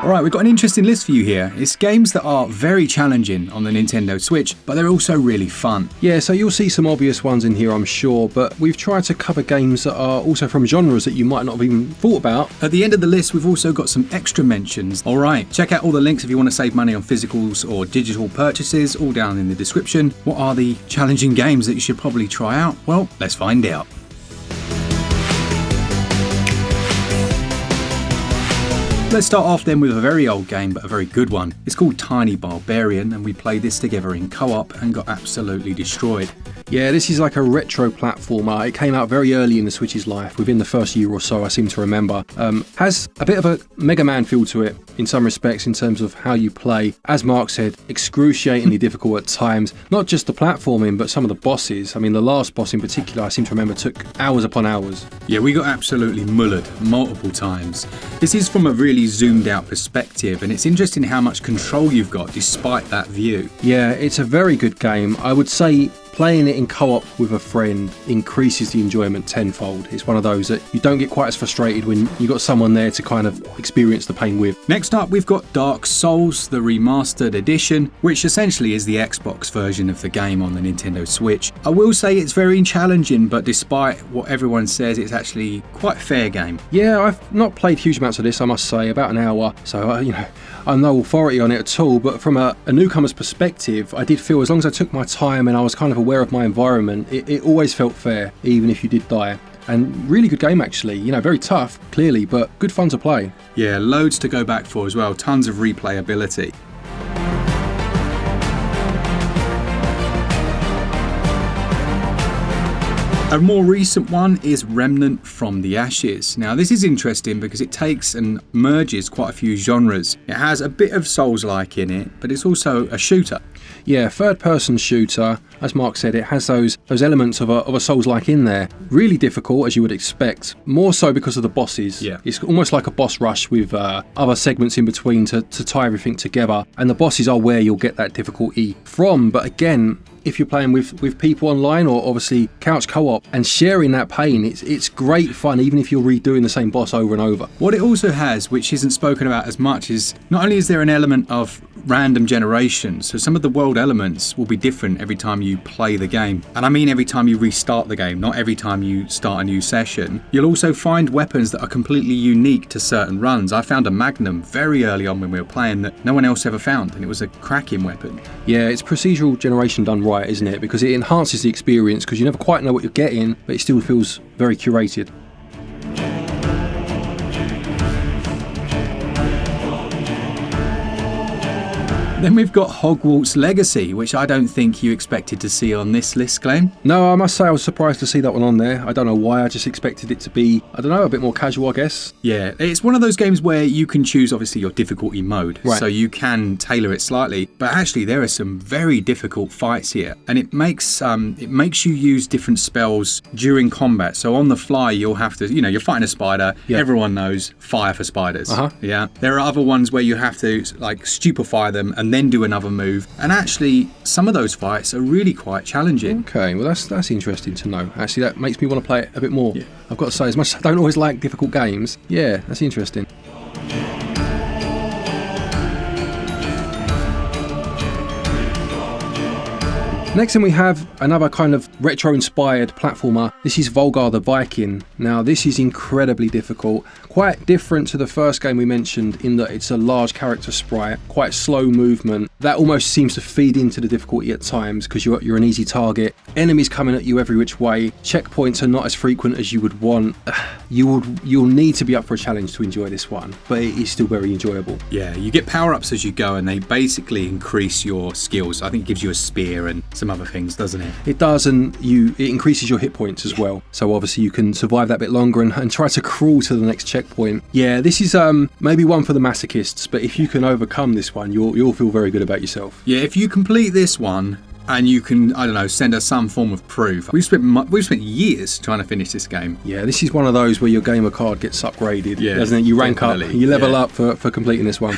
Alright, we've got an interesting list for you here. It's games that are very challenging on the Nintendo Switch, but they're also really fun. Yeah, so you'll see some obvious ones in here, I'm sure, but we've tried to cover games that are also from genres that you might not have even thought about. At the end of the list, we've also got some extra mentions. Alright, check out all the links if you want to save money on physicals or digital purchases, all down in the description. What are the challenging games that you should probably try out? Well, let's find out. Let's start off then with a very old game, but a very good one. It's called Tiny Barbarian, and we played this together in co-op and got absolutely destroyed. Yeah, this is like a retro platformer. It came out very early in the Switch's life, within the first year or so, I seem to remember. Has a bit of a Mega Man feel to it in some respects in terms of how you play. As Mark said, excruciatingly difficult at times. Not just the platforming, but some of the bosses. I mean, the last boss in particular, I seem to remember, took hours upon hours. Yeah, we got absolutely mullered multiple times. This is from a really zoomed out perspective, and it's interesting how much control you've got despite that view. Yeah, it's a very good game. I would say playing it in co-op with a friend increases the enjoyment tenfold. It's one of those that you don't get quite as frustrated when you've got someone there to kind of experience the pain with. Next up, we've got Dark Souls, the remastered edition, which essentially is the Xbox version of the game on the Nintendo Switch. I will say it's very challenging, but despite what everyone says, it's actually quite a fair game. Yeah, I've not played huge amounts of this, I must say, about an hour, so I'm no authority on it at all, but from a newcomer's perspective, I did feel as long as I took my time and I was kind of aware of my environment, it always felt fair, even if you did die. And really good game actually, very tough, clearly, but good fun to play. Yeah, loads to go back for as well, tons of replayability. A more recent one is Remnant from the Ashes. Now this is interesting because it takes and merges quite a few genres. It has a bit of Souls-like in it, but it's also a shooter. Yeah, third-person shooter. As Mark said, it has those elements of a Souls-like in there. Really difficult, as you would expect. More so because of the bosses. Yeah. It's almost like a boss rush with other segments in between to tie everything together. And the bosses are where you'll get that difficulty from. But again, if you're playing with people online or obviously couch co-op and sharing that pain, it's great fun even if you're redoing the same boss over and over. What it also has, which isn't spoken about as much, is not only is there an element of random generation, so some of the world elements will be different every time you play the game. And I mean every time you restart the game, not every time you start a new session. You'll also find weapons that are completely unique to certain runs. I found a Magnum very early on when we were playing that no one else ever found, and it was a cracking weapon. Yeah, it's procedural generation done right, isn't it? Because it enhances the experience because you never quite know what you're getting, but it still feels very curated. Then we've got Hogwarts Legacy, which I don't think you expected to see on this list, Glen. No, I must say I was surprised to see that one on there. I don't know why, I just expected it to be, a bit more casual, I guess. Yeah, it's one of those games where you can choose, obviously, your difficulty mode. Right. So you can tailor it slightly. But actually, there are some very difficult fights here. And it makes you use different spells during combat. So on the fly, you'll have to, you're fighting a spider. Yeah. Everyone knows fire for spiders. Uh-huh. Yeah. There are other ones where you have to, stupefy them and then do another move. And actually, some of those fights are really quite challenging. Okay, well that's interesting to know. Actually, that makes me want to play it a bit more. Yeah. I've got to say, as much as I don't always like difficult games, yeah, that's interesting. Next then we have another kind of retro-inspired platformer. This is Vulgar the Viking. Now this is incredibly difficult, quite different to the first game we mentioned in that it's a large character sprite, quite slow movement. That almost seems to feed into the difficulty at times because you're an easy target. Enemies coming at you every which way. Checkpoints are not as frequent as you would want. You'll need to be up for a challenge to enjoy this one, but it is still very enjoyable. Yeah, you get power-ups as you go and they basically increase your skills. I think it gives you a spear and some other things, doesn't it? It does, and it increases your hit points as well. So obviously you can survive that bit longer and try to crawl to the next checkpoint. Yeah, this is maybe one for the masochists, but if you can overcome this one, you'll feel very good about yourself. Yeah, if you complete this one, and you can, send us some form of proof. We've spent years trying to finish this game. Yeah, this is one of those where your gamer card gets upgraded, doesn't it? You rank up, you level up for completing this one.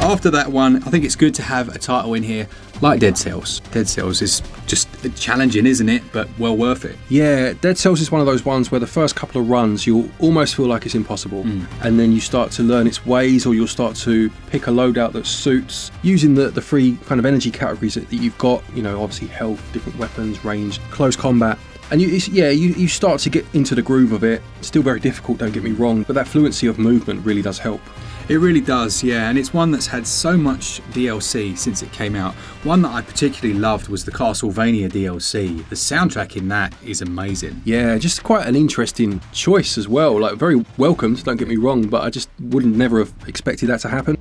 after that one, I think it's good to have a title in here like Dead Cells. Dead Cells is just challenging, isn't it? But well worth it. Yeah, Dead Cells is one of those ones where the first couple of runs you'll almost feel like it's impossible, and then you start to learn its ways, or you'll start to pick a loadout that suits using the three kind of energy categories that you've got. You know, obviously health, different weapons, range, close combat. And you start to get into the groove of it. Still very difficult, don't get me wrong, but that fluency of movement really does help. It really does, yeah, and it's one that's had so much DLC since it came out. One that I particularly loved was the Castlevania DLC. The soundtrack in that is amazing. Yeah, just quite an interesting choice as well. Like, very welcomed, don't get me wrong, but I just wouldn't never have expected that to happen.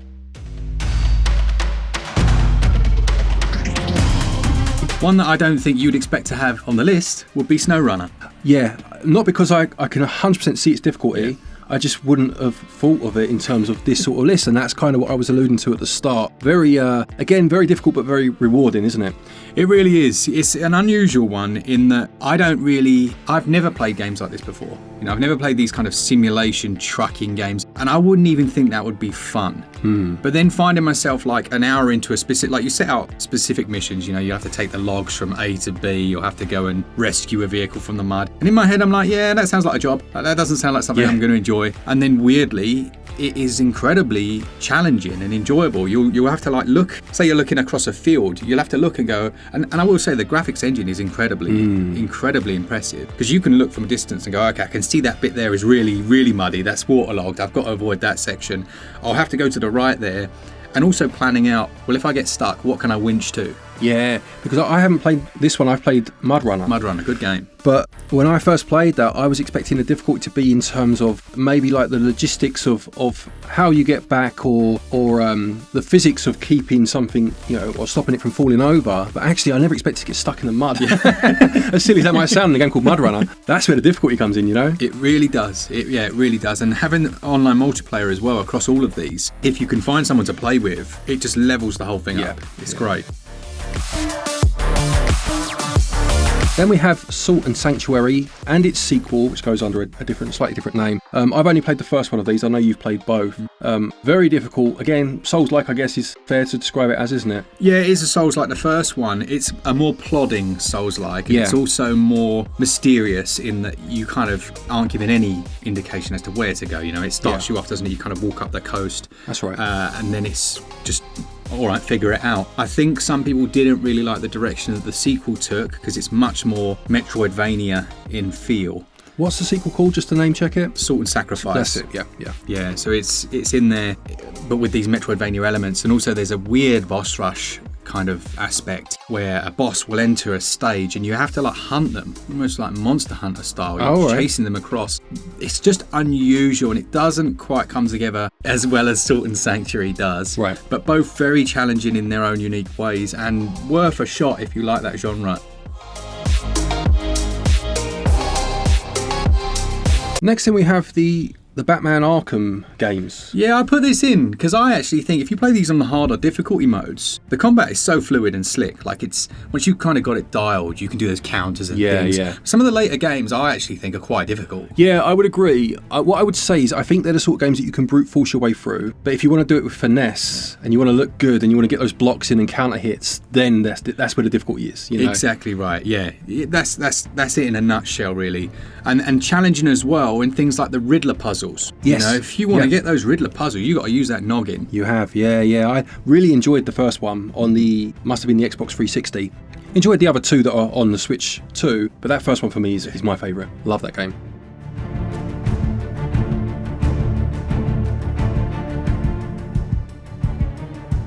One that I don't think you'd expect to have on the list would be Snowrunner. Yeah, not because I can 100% see its difficulty. Yeah. I just wouldn't have thought of it in terms of this sort of list, and that's kind of what I was alluding to at the start. Very, again, very difficult but very rewarding, isn't it? It really is. It's an unusual one in that I've never played games like this before. You know, I've never played these kind of simulation trucking games, and I wouldn't even think that would be fun. But then finding myself like an hour into a specific, like you set out specific missions, you know, you have to take the logs from A to B, you'll have to go and rescue a vehicle from the mud. And in my head, I'm like, yeah, that sounds like a job. That doesn't sound like something I'm going to enjoy. And then weirdly, it is incredibly challenging and enjoyable. You'll have to like look, say you're looking across a field, you'll have to look and go, and I will say the graphics engine is incredibly impressive, because you can look from a distance and go, okay, I can see that bit there is really, really muddy, that's waterlogged, I've got to avoid that section. I'll have to go to the right there. And also planning out, well, if I get stuck, what can I winch to? Yeah, because I haven't played this one, I've played Mudrunner. Mudrunner, good game. But when I first played that, I was expecting the difficulty to be in terms of maybe like the logistics of how you get back, or the physics of keeping something, you know, or stopping it from falling over. But actually, I never expected to get stuck in the mud. Yeah. As silly as that might sound in a game called Mudrunner, that's where the difficulty comes in, you know? It really does. It really does. And having online multiplayer as well across all of these, if you can find someone to play with, it just levels the whole thing up. It's great. Then we have Salt and Sanctuary and its sequel, which goes under a slightly different name. I've only played the first one of these. I know you've played both. Very difficult. Again, Souls-like, I guess, is fair to describe it as, isn't it? Yeah, it is a Souls-like. The first one, it's a more plodding Souls-like. And it's also more mysterious in that you kind of aren't given any indication as to where to go. You know, it starts you off, doesn't it? You kind of walk up the coast. That's right. And then it's just, all right, figure it out. I think some people didn't really like the direction that the sequel took, because it's much more Metroidvania in feel. What's the sequel called, just to name check it? Salt and Sacrifice. That's it, yeah. Yeah, so it's in there, but with these Metroidvania elements. And also there's a weird boss rush kind of aspect where a boss will enter a stage and you have to like hunt them, almost like Monster Hunter style. You're chasing them across. It's just unusual, and it doesn't quite come together as well as Salt and Sanctuary does. Right. But both very challenging in their own unique ways and worth a shot if you like that genre. Next thing we have the Batman Arkham games. Yeah, I put this in because I actually think if you play these on the harder difficulty modes, the combat is so fluid and slick. Like, it's once you've kind of got it dialed, you can do those counters and things. Yeah. Some of the later games I actually think are quite difficult. Yeah, I would agree. What I would say is I think they're the sort of games that you can brute force your way through. But if you want to do it with finesse and you want to look good and you want to get those blocks in and counter hits, then that's where the difficulty is. You know? Exactly right. Yeah, that's it in a nutshell, really. And challenging as well in things like the Riddler puzzles. Yes. You know, if you want to get those Riddler puzzles, you got to use that noggin. You have, yeah. I really enjoyed the first one on must have been the Xbox 360. Enjoyed the other two that are on the Switch too, but that first one for me is my favourite. Love that game.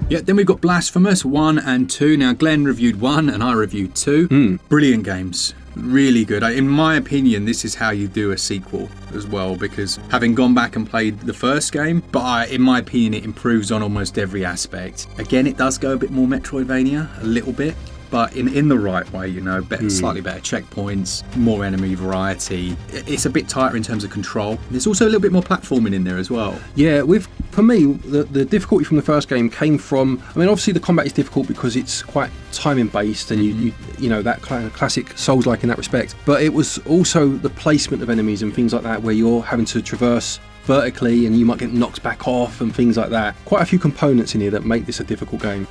Yeah, then we've got Blasphemous 1 and 2. Now, Glen reviewed 1 and I reviewed 2. Brilliant games. Really good. In my opinion, this is how you do a sequel as well, because having gone back and played the first game, but in my opinion, it improves on almost every aspect. Again, it does go a bit more Metroidvania, a little bit, but in the right way, you know, slightly better checkpoints, more enemy variety. It's a bit tighter in terms of control. There's also a little bit more platforming in there as well. Yeah, for me, the difficulty from the first game came from, I mean, obviously the combat is difficult because it's quite timing based and you know, that kind of classic Souls-like in that respect, but it was also the placement of enemies and things like that, where you're having to traverse vertically and you might get knocked back off and things like that. Quite a few components in here that make this a difficult game.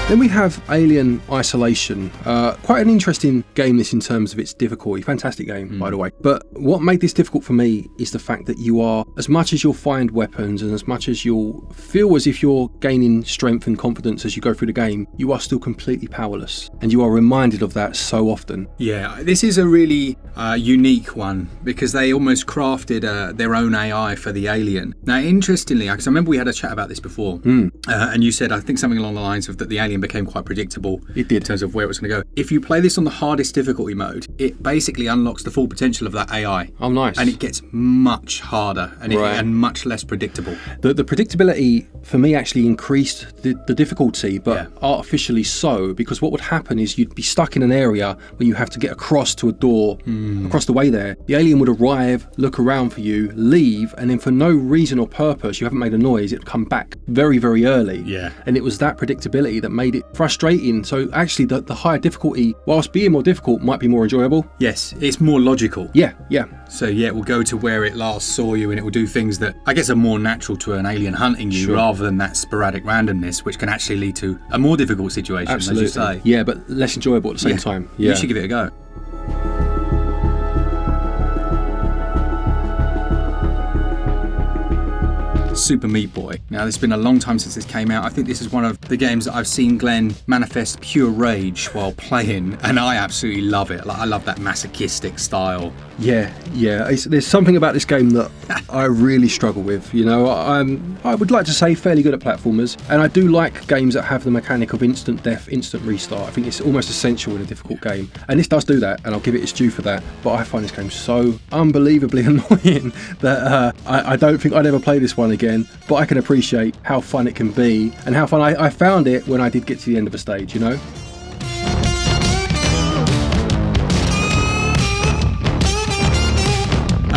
Then we have Alien Isolation. Quite an interesting game this in terms of its difficulty. Fantastic game, by the way. But what made this difficult for me is the fact that you are, as much as you'll find weapons and as much as you'll feel as if you're gaining strength and confidence as you go through the game, you are still completely powerless. And you are reminded of that so often. Yeah, this is a really unique one because they almost crafted their own AI for the alien. Now, interestingly, because I remember we had a chat about this before, and you said, I think something along the lines of that the alien became quite predictable. It did. In terms of where it was going to go. If you play this on the hardest difficulty mode, it basically unlocks the full potential of that AI. Oh, nice. And it gets much harder and much less predictable. The predictability for me actually increased the difficulty, but artificially so, because what would happen is you'd be stuck in an area where you have to get across to a door, across the way there. The alien would arrive, look around for you, leave, and then for no reason or purpose, you haven't made a noise, it'd come back very, very early. Yeah. And it was that predictability that made it frustrating. So actually the higher difficulty, whilst being more difficult, might be more enjoyable. Yes, it's more logical. Yeah. So it will go to where it last saw you and it will do things that I guess are more natural to an alien hunting you rather than that sporadic randomness, which can actually lead to a more difficult situation, Absolutely. as you say. Yeah, but less enjoyable at the same time. Yeah. You should give it a go. Super Meat Boy. Now, it's been a long time since this came out. I think this is one of the games that I've seen Glen manifest pure rage while playing, and I absolutely love it. I love that masochistic style. Yeah. There's something about this game that I really struggle with. I would like to say fairly good at platformers, and I do like games that have the mechanic of instant death, instant restart. I think it's almost essential in a difficult game, and this does do that, and I'll give it its due for that. But I find this game so unbelievably annoying that I don't think I'd ever play this one again. But I can appreciate how fun it can be and how fun I found it when I did get to the end of a stage, And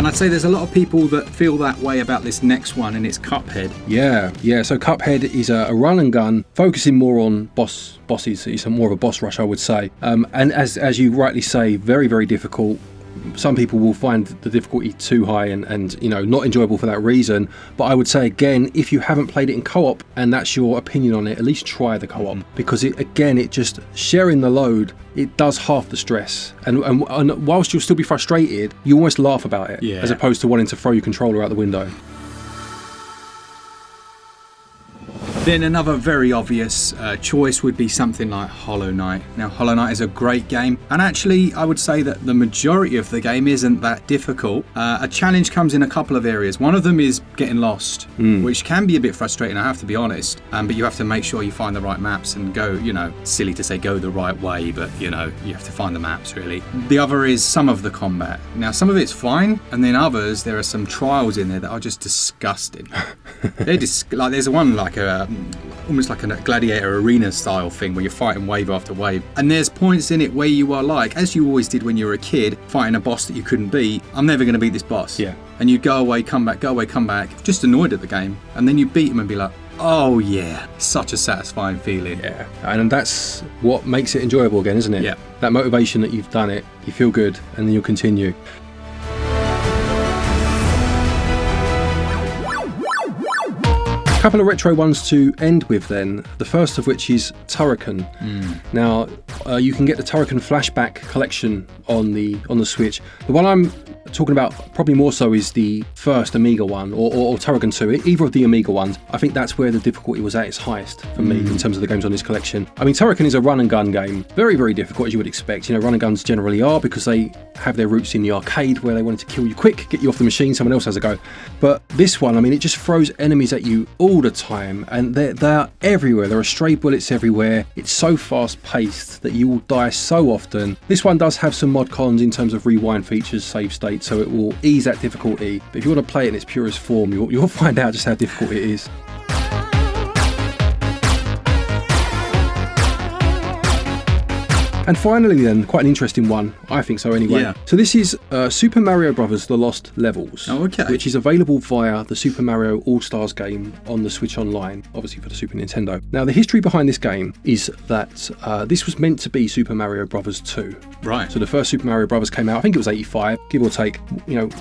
I'd say there's a lot of people that feel that way about this next one, and it's Cuphead. Yeah. So Cuphead is a run and gun, focusing more on bosses. It's more of a boss rush, I would say. And as you rightly say, very, very difficult. Some people will find the difficulty too high and not enjoyable for that reason. But I would say again, if you haven't played it in co-op and that's your opinion on it, at least try the co-op, because it just sharing the load, it does half the stress. And whilst you'll still be frustrated, you almost laugh about it, as opposed to wanting to throw your controller out the window. Then another very obvious choice would be something like Hollow Knight. Now, Hollow Knight is a great game, and actually I would say that the majority of the game isn't that difficult. A challenge comes in a couple of areas. One of them is getting lost, which can be a bit frustrating, I have to be honest, but you have to make sure you find the right maps and go, silly to say go the right way, but you have to find the maps really. The other is some of the combat. Now, some of it's fine, and then others, there are some trials in there that are just disgusting. They're there's one almost like a gladiator arena style thing where you're fighting wave after wave, and there's points in it where you are like, as you always did when you were a kid, fighting a boss that you couldn't beat. I'm never going to beat this boss. And you go away, come back, just annoyed at the game, and then you beat him and be like, oh yeah, such a satisfying feeling. And that's what makes it enjoyable again, isn't it? That motivation that you've done it, you feel good, and then you'll continue. A couple of retro ones to end with then, the first of which is Turrican. Now, you can get the Turrican Flashback collection on the Switch. The one I'm talking about probably more so is the first Amiga one, or Turrican 2, either of the Amiga ones. I think that's where the difficulty was at its highest for me in terms of the games on this collection. I mean, Turrican is a run and gun game, very, very difficult as you would expect. Run and guns generally are, because they have their roots in the arcade where they wanted to kill you quick, get you off the machine, someone else has a go. But this one, it just throws enemies at you all the time, and they're everywhere. There are stray bullets everywhere. It's so fast paced that you will die so often. This one does have some mod cons in terms of rewind features, save state, so it will ease that difficulty. But if you want to play it in its purest form, you'll find out just how difficult it is. And finally then, quite an interesting one, I think so anyway. Yeah. So this is Super Mario Bros. The Lost Levels, Oh, okay. which is available via the Super Mario All-Stars game on the Switch Online, obviously for the Super Nintendo. Now the history behind this game is that this was meant to be Super Mario Bros. 2. Right. So the first Super Mario Bros. Came out, I think it was 85, give or take,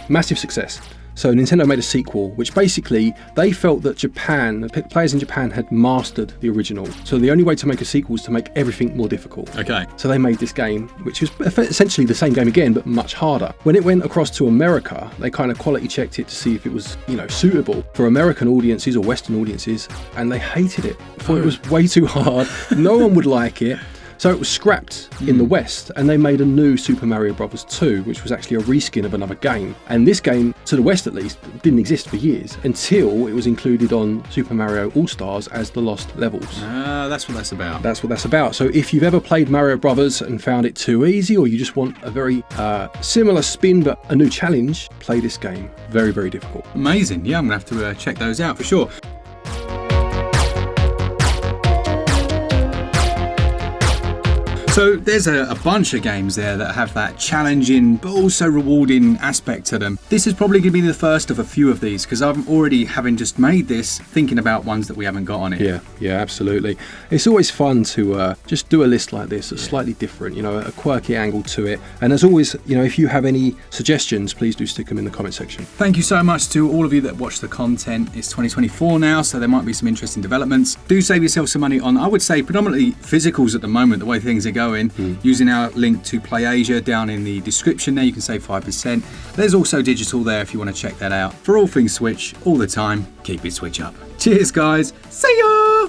massive success. So Nintendo made a sequel, which basically they felt that the players in Japan had mastered the original. So the only way to make a sequel was to make everything more difficult. Okay. So they made this game, which was essentially the same game again, but much harder. When it went across to America, they kind of quality checked it to see if it was, suitable for American audiences or Western audiences, and they hated it. Thought it was way too hard. No one would like it. So it was scrapped in the West, and they made a new Super Mario Bros. 2, which was actually a reskin of another game. And this game, to the West at least, didn't exist for years until it was included on Super Mario All-Stars as the Lost Levels. That's what that's about. That's what that's about. So if you've ever played Mario Brothers and found it too easy, or you just want a very similar spin but a new challenge, play this game. Very, very difficult. Amazing. Yeah, I'm going to have to check those out for sure. So there's a bunch of games there that have that challenging but also rewarding aspect to them. This is probably going to be the first of a few of these because I'm already, having just made this, thinking about ones that we haven't got on it. Yeah, absolutely. It's always fun to just do a list like this that's slightly different, a quirky angle to it. And as always, if you have any suggestions, please do stick them in the comment section. Thank you so much to all of you that watch the content. It's 2024 now, so there might be some interesting developments. Do save yourself some money on, I would say, predominantly physicals at the moment, the way things are going. Using our link to Play Asia down in the description there, you can save 5%. There's also digital there if you want to check that out. For all things Switch, all the time, keep it Switch up. Cheers guys, see ya!